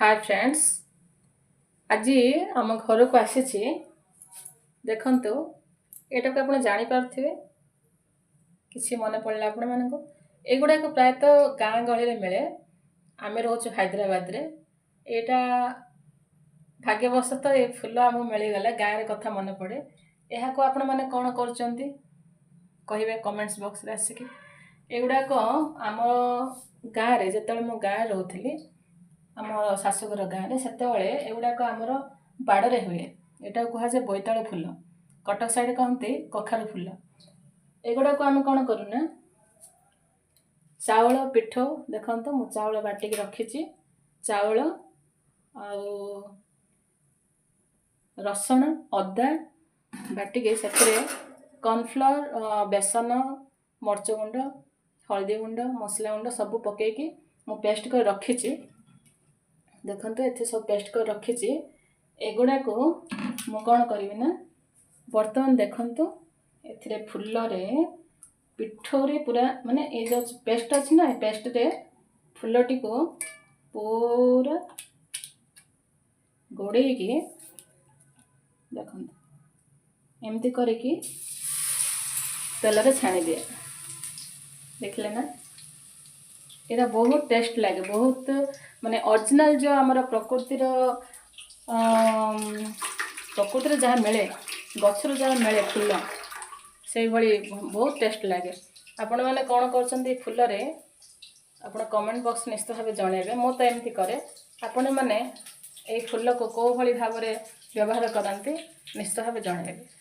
Hi friends, आज आम घर को आसी देखंतु एटा को आपण जानि पारथिबे किछि मन पड़ला आपण मानको एगुडा को प्रायतः गाँ गहली रे मिले। आमे रहउछु हैदराबाद रे। एटा भाग्यवशत ए फूल आम मिली गला गाँ रे कथा मन पड़े। एहा को आपण माने कोन करचंती कहिबे कमेंट्स बॉक्स रे आसी कि एगुडा को आम गाँ रे जेतले मो गाँ रहउथली आम शाशुघर गाँ रे सेतेबेले एगुडा को आमर बाड़े हुए। एटा कहा जाए बोईतालु फूल, कटक साइड कहते कखारु फूल। एगुडा को आम कौन करूना चाउल पिठो देखो मु चाउल बाटिक रखी चाउल रसुण अदा बाटिक से कॉर्नफ्लोर बेसन मर्च गुंड हल्दी गुंड मसला गुंड सब पकईकी मु पेस्ट कर रखी देखो ये सब पेस्ट कर रखी। एगुड़ा को मु कौन करी ना बर्तमान देखंतु एथिरे फूल रे पिठोरे पूरा माने ए जो पेस्ट अच्छी ना पेस्ट रे फूलटी को पूरा गोड़े की देखंतु एमती करके तेल रे छाणी दिए। देखले ना एटा बहुत टेस्ट लगे, बहुत माने ओरिजिनल जो आमर प्रकृतिर जहाँ मिले गछर जहाँ मिले फूल से भली बहुत टेस्ट लगे। आपण मैंने कौन कर फूल रे आपण कमेंट बॉक्स निश्चित भाव जनइबे। मो तो एमती करे आपण मैंने ए फूल को कौ भली भाव व्यवहार करते निश्चित भाव जनइबे।